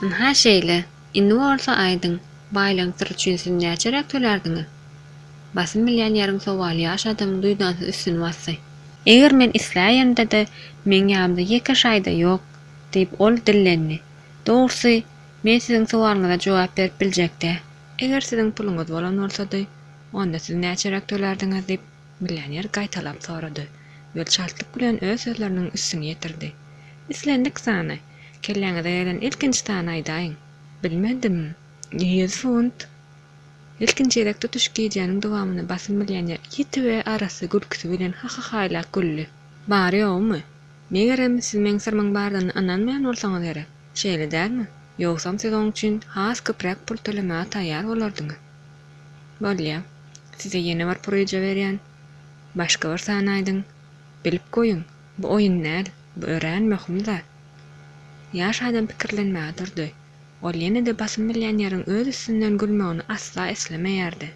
Ha şeýle, indi bolsa aýdyň, baýlantyr üçin näçe tölerdiňiz? Basym bilýän ýerim sowaly ýaş adamyň duýdansy üstüne bassy. Eger men isläýände-de men ýamda ýeke şaýda ýok, diýip ol dillenni. Dogrusu, men siziň sowalyňyza jogap berip biljekde. Eger siziň puluňyz bolan bolsady, onda siz näçe tölerdiňiz diýip bilýän ýer gaýtalap sorady. Ýol şartlyk bilen öz sözleriniň üstüne ýetirdi. Islendik sany. Kelleňize gelen ilkinji tany aýdaýyn. Bilmedim. 100 funt. İlkinçeýlek tutuş giýjäniň dowamyny basym bilýän ýeti we arasy gülküsi bilen ha-ha-haýlap gülli. Bary ýokmy? Megerem siz meň sırmaň bardygyny ananmaýan bolsaňyz gerek. Şeýle dälmi? Ýoksam siz oň üçin has köprek pul tölemäge taýýar bolardyňyz. Bolýa. Size ýene bir proje berýän. Başga bir sany aýdyň. Bilip goýun. Bu oýun näl? Bu öğrenmekmi-de? Ýaş adam pikirlenmäge durdy. Ol ýene-de basym bilýän ýeriň öz üstünden gülmegini asla eslemeýärdi.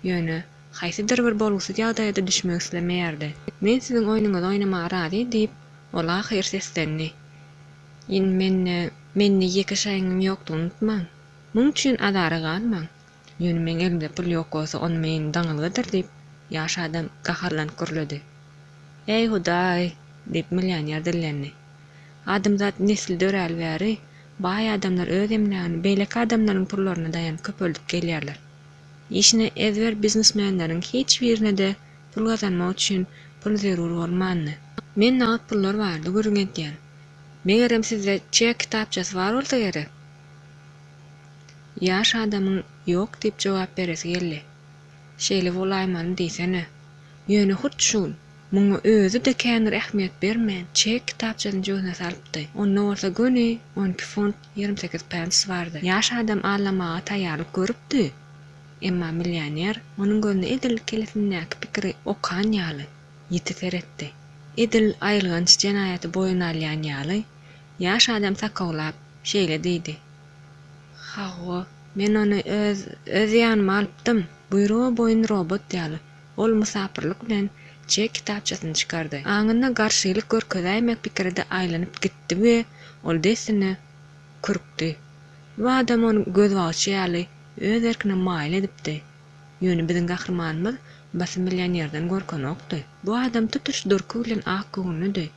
Ýöne, haýsydyr bir bolgusy ýagdaýda düşmek islemeýärdi. Men siziň oýnuňyzy oýnamagy razy diýip, ola hyr seslendi. Menne ýeke şaýyňym ýokdy unutmaň. Muň üçin adary galmaň. Ýöne men elimde pul ýok bolsa, onu men daňylydyr diýip, ýaş adam gaharlanyp gürledi. Ey Hudaý, diýip bilýän ýer dillendi. Adamzat nesilde öräl bäri, baý adamlar öz emlegini beýleki adamlaryň pullaryna daýanyp köpöldüp gelýärler. Işine ezber biznesmenleriň hiç birine-de pul gazanmak üçin pul zerur bolmandy. Men nagat pullar bardy görüňetdiň. Megerem sizde çek kitapçasy bar bolsa gerek. Ýaş adamyň ýok diýip jogap beresi geldi. Şeýle bolaýman diýsene. Ýöne hut şul. Muňa özü de känir ähmiýet bermän, çek kitapçasyny jogyna salypdy. Onda bolsa göni 12 funt 28 pence bardy. Ýaş adam allamaga taýýarlyk görüpdi. Emma milýaner onuň gözüne edil kelesindäki pikiri okan ýaly ýiti seretdi. Edil aýylgans jenaýaty boýuna alýan ýaly ýaş adam sakaglap şeýle diýdi. "Ha, men onu öz ýanyma alypdym. Buyruk boýun robot ýaly. Ol musapirlik bilen çek kitapçasyny çykardy. Aňyna garşylyk görkezäýmek pikirde aýlanyp gitdi we ol desini kürkdi. Bu adam onu göz ýaly öz erkine maýl edipdi. Ýöne biziň gahrmanymyz basym bilýän ýerden görkenokdy. Bu adam tutuş durky bilen ak göwnüdi.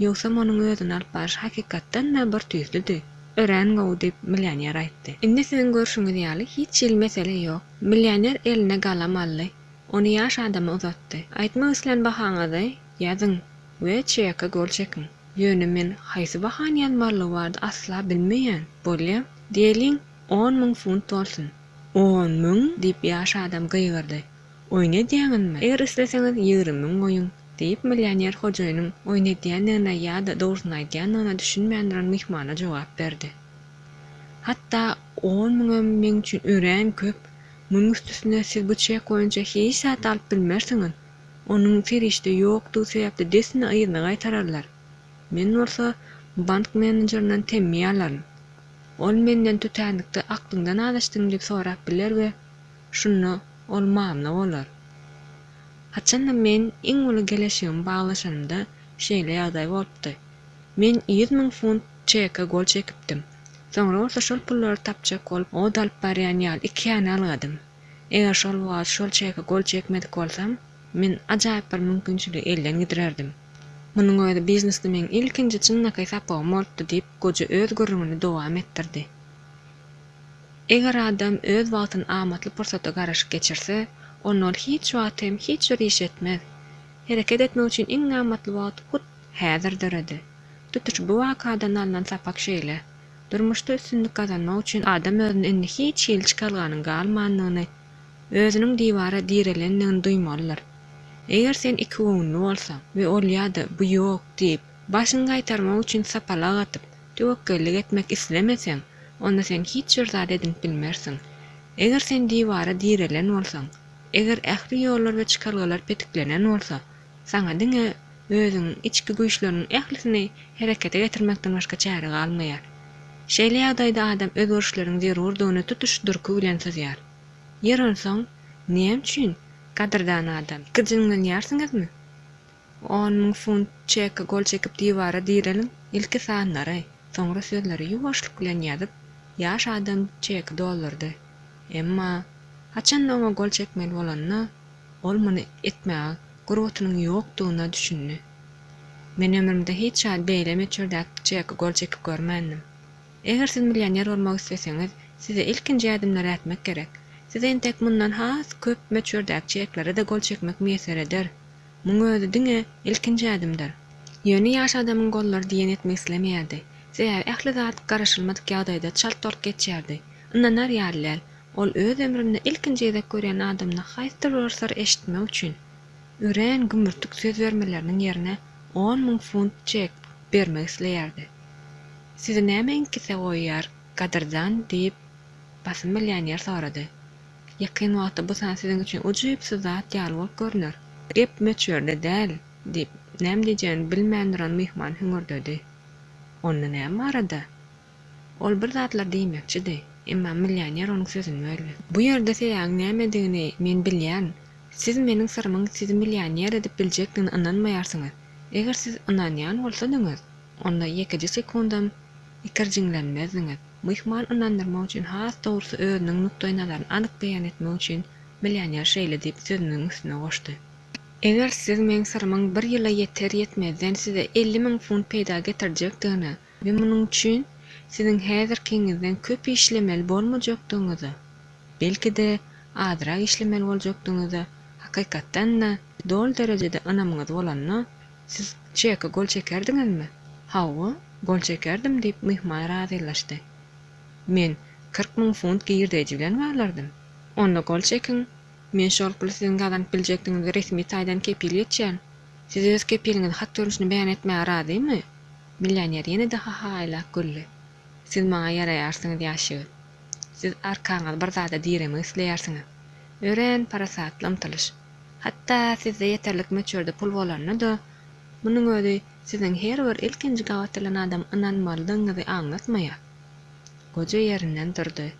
Ýoksam onuň özüni alyp baryş hakykatdan da bir tüýsliди. Ören gowy diýip milýaner aýtdy. Indi siziň görüşüňiz ýaly hiç ýyl mesele ýok. Milýaner eline galam aldy. Onu ýaş adama uzatdy. Aýtmak islen bahaňyzy ýazyň we çeka gol çekin. Ýöne men haýsy bahan ýazmaly bardy asla bilmeýän. Bolýa, diýeliň 10.000 funt bolsun. 10.000 diýip ýaş adam gyýgyrdy. Oýna diýäňizmi? Eger isleseňiz 20.000 goýun diýip milýaner hojaýynyň oýna diýändigine ýa-da dogrusyny aýdýanyna düşünmändiren mihmana jogap berdi. Hatta 10.000 men üçin ören köp. Muň üstüne siz bu çek boýunça hiç sat alyp bilmersiňiz. Onuň ferişde ýokdy sebäpli desini aýyna gaýtararlar. Men bolsa bank menedjerinden temmi alarym. Ol menden tütänlikde aklyňdan adaşdyň diýip sorap biler we şunu ol mamna bolar. Haçanda men iň uly geleşigim baglaşanymda şeýle ýagdaý bolupdy. Men 100.000 funt çeka gol çekipdim. Soňra bolsa şol pullary tapjak bolup o dalyp barýan ýaly 2 ýany algadym. Eger şol wagt şol çeka gol çekmedik bolsam, men ajaýyp bir mümkinçiligi elden gidererdim. Munyň öýde biznesde men ilkinji çynnakay sapagym bolupdy diýip goja öz görümini dowam etdirdi. Eger adam öz wagtyny amatly pursata garaşyp geçirse, onu hiç wagt hem hiç bir iş etmez. Hereket etmek üçin iň amatly wagt hut häzirdir edi. Tutuş bu wakadan alynan sapak şeýle. Durmuşda üstünlük kazanmak üçin adam özüni indi hiç ýyl çykalganyň galmanlygyny, özüniň diýwara direlendigini duýmalydyr. Eger sen iki göwnü bolsaň we ol ýa-da bu ýok diýip başyny gaýtarmak üçin sapalak atyp tewekkellik etmek islemeseň, onda sen hiç bir zat edinip bilmersiň. Eger sen diýwara direlen bolsaň, eger ähli ýollar we çykalgalar petiklenen bolsa, saňa diňe özüň içki güýçleriniň ählisini herekete getirmekden başga çäre galmaýar. Şeýle ýagdaýda adam öz görüşleriniň zerurdygyny tutuş durky bilen sezýär. Ýeren soň, näme üçin kadrdan adam gyjyňdan ýarsyňyzmy? 10.000 funt çeka gol çekip diýwara direlin ilki sanlary, soňra sözleri ýuwaşlyk bilen ýazyp Ýaş adam çeki doldurdy. Emma haçan oňa gol çekmeli bolanna, ol muny etmäge gurutunyň ýokdugyna düşündi. Men ömrümde hiç şaýat beýle meçhurdak çeki gol çekip görmändim. Eger siz millioner bolmak isteseňiz, size ilkinji adımlar atmak gerek. Siz entek mundan has köp meçhurdak çeklere de gol çekmek meýser eder. Muň özi diňe ilkinji adymdyr. Ýöne ýaş adamyň gollary diýen etmek islemeýärdi. Sebäbi ähli zat garaşylmadyk ýagdaýda çalt-tort geçýärdi. Yndanar ýalylar, ol öz ömründe ilkinji gezek görýän adamna haýsy bir eşitmek üçin üren gümürtük söz bermeleriniň ýerine 10.000 funt çek bermek isleýärdi. Sizi näme inkise goýýar, gadyrdan diýip basym millioner sorady. Ýakyn wagtda bu san siziň üçin ujuýpsyz zat ýaly bolup görünür. Gep meçhurde däl diýip näme diýeceğini bilmän duran myhman hüngürdedi. Onda näme arada? Ol bir zatlar diýmekçidi, emma millioner onuň sözüni böldi. Bu ýerde seýäň näme diýeni men bilýän. Siz meniň syrmyň sizi millioner edip biljekdigini inanmaýarsyňyz. Eger siz inanýan bolsaňyz, onda ýekiji sekundam ikirjiňlenmezdiňiz. Myhman inandyrmak üçin has dogrusu özüniň nukdaýnalaryny anyk beýan etmek üçin millioner şeýle diýip sözüniň üstüne goşdy. Eger siz meniň syrmyň bir ýyla ýeter ýetmezden size 50.000 funt peýda getirjekdigini we munyň üçin siziň häzirkiňizden köp işlemeli bolmajakdygyňyzy, belki de azyrak işlemeli boljakdygyňyzy hakykatdan-da dol derejede anamyňyz bolanna, siz çeki gol çekerdiňizmi? Hawa, gol çekerdim diýip myhman razylaşdy. Men 40.000 funt girdeji bilen barlardım. Onda gol çekin. Men şol puly siziň gazanyp biljekdiňizi resmi taýdan kepil etjän. Siz öz kepiliňizi hat görünüşini beýan etmäge razymy? Millioner ýene de haýlak güldi. Siz maňa ýaraýarsyňyz ýaşygy. Siz arkaňyza bir zada diýremek isleýärsiňiz. Ören parasatly ymtylyş. Hatda sizde ýeterlik meçhurde pul bolanna da, munyň özi siziň her bir ilkinji gawatylan adam inanmalydygyňyzy aňlatmaýar. Goja ýerinden durdy.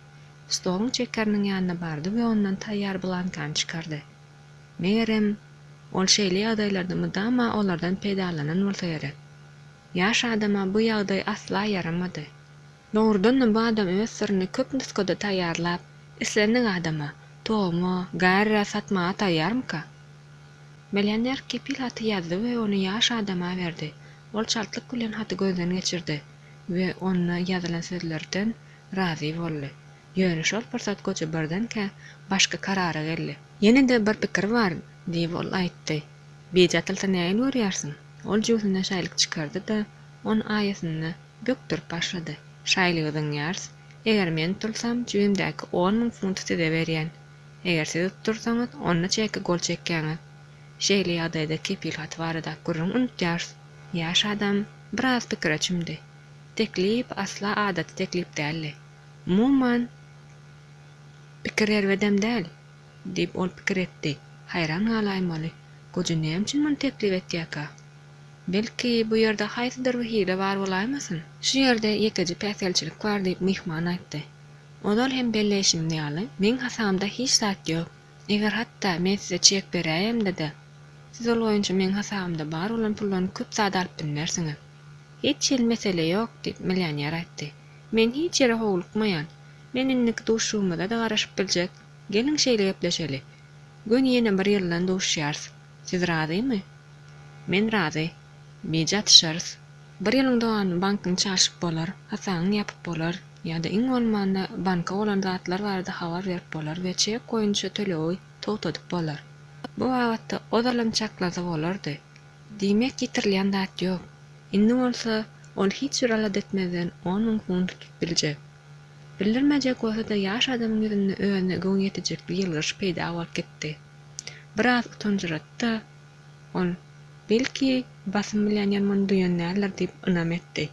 Stolun çekerinin ýanyna bardy we ondan taýýar blankan çykardy. Megerem ol şeýle ýagdaýlarda mydama olardan peýdalanan bolsa gerek. Ýaş adama bu ýagdaý asla yaramady. Dogrudan bu adam öz syryny köp nüskada taýýarlap, islenik adama tomo, garra satmaga taýýarmyka? Millioner kepil haty ýazdy we ony ýaş adama berdi. Ol çaltlyk bilen haty gözden geçirdi we ony ýazylan sözlerden razy boldy. Ýöne şol pursat goça birdenke başga karara geldi. Ýene de bir pikir bar diýip ol aýtdy. Beýjatylsa näme görýärsiň? Ol jüzüne şaýlyk çykardy da on aýasyny bökdürip başlady. Şaýlygyň ýars, eger men tutsam jüýümdäki 10.000 funt size berýän. Eger siz tursaňyz, onda çeki gol çekýäňiz. Şeýle ýagdaýda kepil hat barada gurrun unutýars. Ýaş adam biraz pikir çümdi. Teklip asla adaty teklip däl. Mumman pikir edem däl diýip ol pikir etdi. Hayran galaýmaly. Goja näme üçin muny teklip etdiýäka? Belki bu ýerde haýsydyr bir hile bar bolaýmasyn? Şu ýerde ýekiji päselçilik bar diýip myhman aýtdy. Odal hem belleşimni ýaly. Men hasamda hiç zat ýok. Eger hatda men size çek berýärem-de, siz ol boýunça men hasamda bar bolan pullany köp zat alyp bilmersiňiz. Hiç ýel mesele ýok diýip millioner aýtdy. Men hiç ýere howlukmaýan. Meninlik duşumda da garaşyp biljek. Gelin şeýle gepleşeli. Gün ýene bir ýyldan duşýars. Siz razymy? Men razy. Beýjat şers. Bir ýylyň dogan bankyň çalyşyp bolar, hasaňyň ýapyp bolar, ýa-da iň bolmanda banka bolan zatlar barada habar berip bolar we çek goýunça töleýi togtadyp bolar. Bu wagtda odalam çaklaza bolardy. Diýmek ýitirilýän zat ýok. Indi bolsa ol hiç bir alat etmeden 10.000 funt tutup biljek. Bildirmejek bolsa da ýaş adamyň ýüzünde öňe göň ýetejek bir ýylgyş peýda bolup gitdi. Biraz utanjyratda ol belki basym millioner muny duýanlar diýip ynam etdi.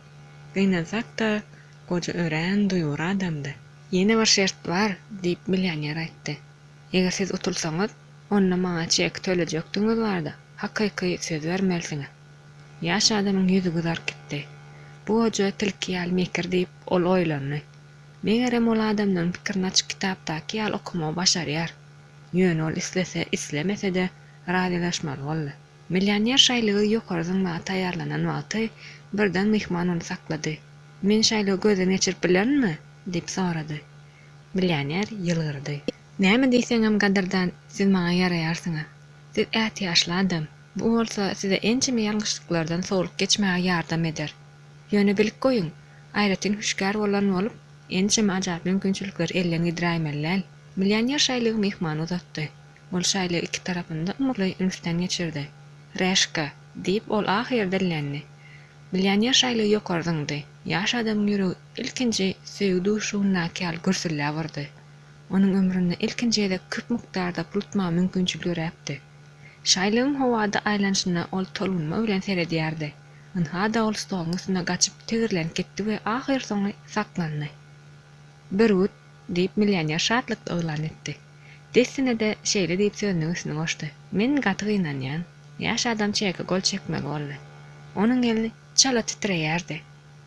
Gynazak da goja ören duýur adamdy. Ýene bir şert bar diýip millioner aýtdy. Eger siz utulsaňyz, onda maňa çek tölejakdyňyz barda. Hakyky söz bermelisiňiz. Ýaş adamyň ýüzi gyzarıp gitdi. Bu goja tilki ýaly mekir diýip ol oýlandy. Megerem ol adamdan pikirini açyk kitapdaky ýaly okumagy başarýar. Ýöne ol islese, islemese de razylaşmaly boldy. Millioner şaýlygy ýokary zynmaga taýýarlanan wagty birden myhman ony saklady. Men şaýlygy gözden geçirip bilermi? diýip sorady. Millioner ýylgyrdy. Näme diýseňem gadyrdan siz maňa ýaraýarsyňa. Siz äti ýaşly adam. Bu bolsa size ençime ýalňyşlyklardan sowulyp geçmäge ýardam eder. Ýöne bilik goýuň. Aýratyn hüşgär bolan bolup, ençime ajap mümkinçilikler elden gidiräýmelläl. Millioner şaýlygy mehman uzatdy. Ol şaýlygy iki tarapynda umurly ünsden geçirdi. Reşka diýip ol ahir dillenni. Millioner şaýlygy ýokardyňdy. Ýaş adam ýüregi ilkinji söýgü şuwna käl gürsüllä bardy. Onun ömründe ilkinjede köp mukdarda pulutma mümkinçilikleri ýapdy. Şaýlygyň howada aýlanşyna ol tolunma bilen seredýärdi. Ynhada ol stolyň üstüne gaçyp tegirlenip gitdi we ahir soňy saklandy. "Berut" diýip millioner şatlykda öýlan etdi. Desine de şeýle diýip sözüniň üstüne goşdy. "Men gaty gynanýan." Ýaş adam çäke gol çekmek boldy. Onuň eli çala titreýärdi.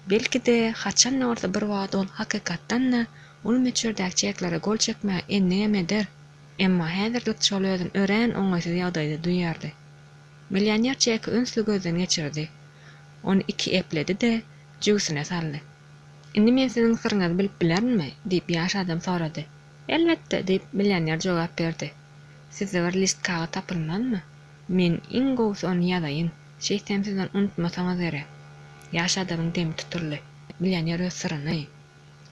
Belki de haçan orta bir wagt ol hakykatdan ol meçhurdäk çeklere gol çekmäge ennegem eder. Emma häzirlik şol özüni ören oňaýsyz ýagdaýda duýardy. Millioner çäki ünsli gözden geçirdi. Onu iki epledi de jügüsine saldy. "Indi men sizin sırryňyzy bilip bilermi?" diýip ýaş adam sorady. "Elbetde" diýip millioner jogap berdi. "Sizde bir list kagat tapylmazmy? Men iň gowsy onu ýazaýyn. Şeýsem sizden unutmasaňyz ere." Ýaş adamyň demi tuturly. Millioner öz sırryny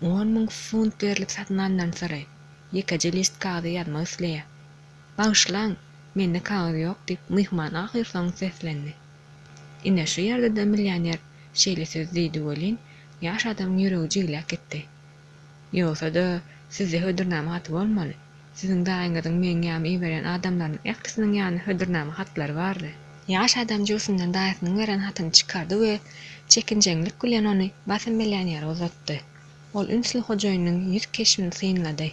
10.000 funt berilip satyn alan syry. Ýekeje list kagady ýazmak isleýär. "Bagyşlaň, mende kagady ýok" diýip mehman ahir soň seslendi. Ine şu ýerde de millioner şeýle söz diýdi bolyn, ýaş adam ýüregi jyglap gitdi. "Ýogsa-da sizde hödürname haty bolmaly. Siziň daýyňyzyň meňe ýamy iýeren adamlaryň ählisiniň ýany hödürname hatlary bardy." Ýaş adam jügüsinden daýysynyň beren hatyny çykardy we çekinjeňlik bilen ony basym millionere uzatdy. Ol ünsli hojaýynyň ýüz keşmini synlady.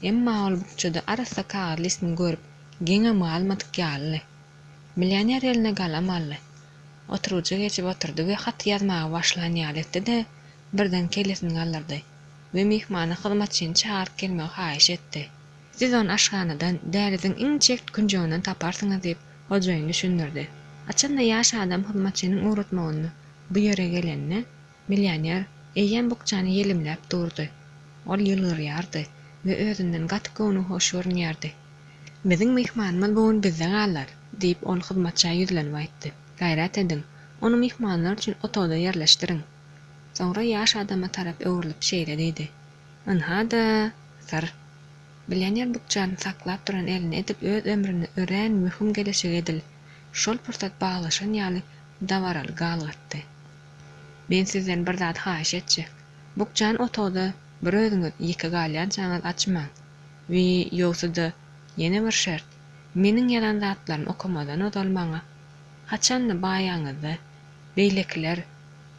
Emma ol bukçada arasa kağıt listini görüp gene malmatyk ýaly. Millioner eline galam aldy. Oturujy geçip oturdy we hat ýazmaga başlan ýaletdi de birden kelesini galdyrdy we mehmana hyzmatçyny çağıryp gelmegi haýyş etdi. "Siz onu aşganadan däliziň iň çekt künjegininden taparsyňyz" diýip hojaýyny düşündirdi. Açanda ýaş adam hyzmatçynyň uğratmagyny bu ýere gelenine millioner eýen bukçany ýelimläp durdy. Ol ýylgyrýardy we özünden gaty gowuny hoş görünýärdi. "Biziň mehmanymyz bugün bizde galar" diýip ol hyzmatçyga ýüzlenip aýtdy. "Gaýrat ediň, onu mehmanlar üçin otogda ýerleşdiriň." Soňra ýaş adama tarap öwrülip şeýle diýdi. "Ynha-da sir." Millioner bukçany saklap duran elini edip öz ömrüni ören mühim gelešigi edil. Şol pursat baglaşan ýaly dawaraly galgatdy. "Men sizden bir zat haýyş etjek. Bukçan otogda bir özüňiz ýeke galýançaňyz açmaň. We ýogsa-da ýene bir şert. Meniň ýalan zatlarymy okamadan odalmaňa. Haçan baýaňyzda beýlekler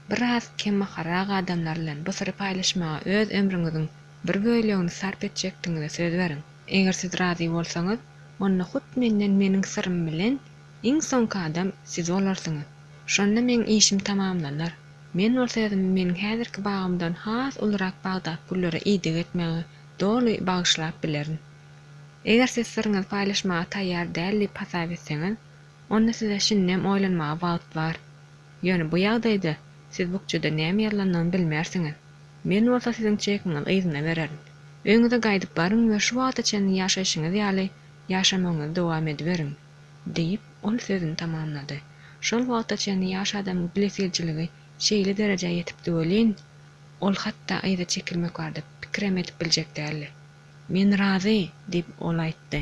biraz kemmaharak adamlar bilen bu syry paýlaşmaga öz ömrüňiziň bir bölegini sarp etjekdiňize söz beriň. Eger siz razy bolsaňyz, onda hut menden meniň syrrym bilen iň soňky adam siz bolarsyňyz. Şonda meň işim tamamlanar. Men bolsa meniň häzirki bagymdan has ulrak bagda pullary iýdik etmegi doly bagyşlap bilerin. Eger siz sırryňyzy paýlaşmaga taýýar däl diýip hasap etseňiz, onda size şinnem oýlanmaga wagt bar. Ýöne bu ýagdaýda siz bukçada näme ýalandygyny bilmersiňiz. Men bolsa siziň çekiňizi yzyna bererim. Öňüňize gaýdyp baryň we şu wagta çen ýaşaşyňyz ýaly ýaşamagyňyzy dowam ediberiň" diýip ol sözüni tamamlady. Şol wagta çen ýaş adamyň bilekçiligi şeýle derejäge ýetipdi bolyn, ol hatda aýda çekilmek bardy pikir edip biljek däl. "Men razy" diýip ol aýtdy.